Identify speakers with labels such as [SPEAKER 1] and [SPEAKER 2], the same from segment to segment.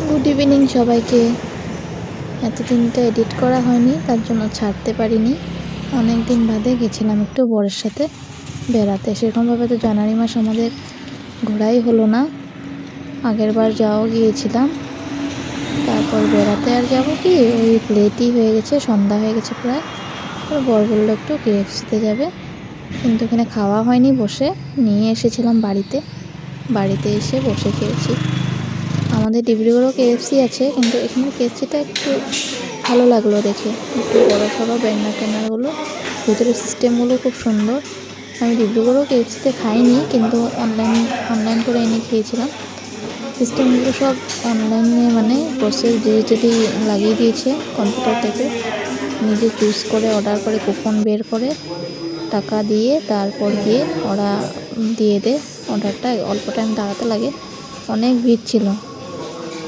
[SPEAKER 1] Good evening সবাইকে। এতদিন তো এডিট করা হয়নি, তার জন্য ছাড়তে পারিনি। অনেক দিন বাদে গেছিলাম একটু বরের সাথে বেড়াতে। সেরকমভাবে তো জানুয়ারি মাস আমাদের ঘোরাই হলো না। আগের বার যাও গিয়েছিলাম, তারপর বেড়াতে আর যাব কি, ওই লেটই হয়ে গেছে, সন্ধ্যা হয়ে গেছে প্রায়। বর বললো একটু KFC-তে যাবে, কিন্তু এখানে খাওয়া হয়নি, বসে নিয়ে এসেছিলাম বাড়িতে এসে বসে খেয়েছি। আমাদের ডিব্রুগড়েও KFC আছে, কিন্তু এখানে KFC-টা একটু ভালো লাগলো দেখে, একটু বড়ো সড়ো ব্যানারগুলো, ভিতরে সিস্টেমগুলো খুব সুন্দর। আমি ডিব্রুগড়েও KFC-তে খাইনি, কিন্তু অনলাইন করে এনে খেয়েছিলাম। সিস্টেমগুলো সব অনলাইনে, মানে প্রসেস ডিজিটালি লাগিয়ে দিয়েছে কম্পিউটার থেকে। নিজে চুজ করে অর্ডার করে কুপন বের করে টাকা দিয়ে তারপর গিয়ে ওরা দিয়ে দেয় অর্ডারটা। অল্প টাইম দাঁড়াতে লাগে। অনেক ভিড় ছিল।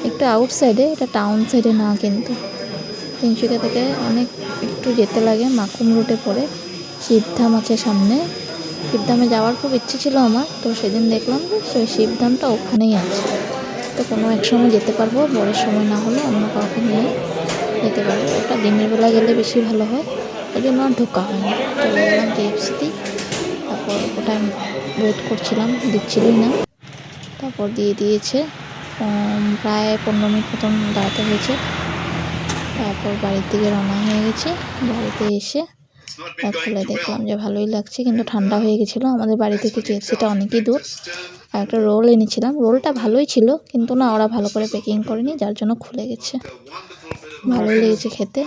[SPEAKER 1] একটু আউটসাইডে, এটা টাউন সাইডে না, কিন্তু তিনশিকা থেকে অনেক একটু যেতে লাগে, মাকুম রুটে পড়ে। শিবধাম আছে সামনে, শিবধামে যাওয়ার খুব ইচ্ছে ছিল আমার, তো সেদিন দেখলাম যে সেই শিবধামটা ওখানেই আছে। তো কোনো এক সময় যেতে পারবো, বড়ের সময় না হলে অন্য কাউকে নিয়ে যেতে পারবো। ওটা দিনের বেলা গেলে বেশি ভালো হয়, ওই জন্য আর ঢোকা হয়নি। চলে গেলাম KFC-তেই। তারপর ওটা ওয়েট করছিলাম, দিচ্ছিলই না। তারপর দিয়ে দিয়েছে, প্রায় 15 মিনিট মতন দাঁড়াতে হয়েছে। তারপর বাড়ির দিকে রওনা হয়ে গেছি। বাড়িতে এসে খুলে দেখলাম যে ভালোই লাগছে, কিন্তু ঠান্ডা হয়ে গেছিলো। আমাদের বাড়ি থেকে KFC-টা অনেকই দূর। আর একটা রোল এনেছিলাম, রোলটা ভালোই ছিল, কিন্তু না, ওরা ভালো করে প্যাকিং করেনি, যার জন্য খুলে গেছে। ভালোই লেগেছে খেতে।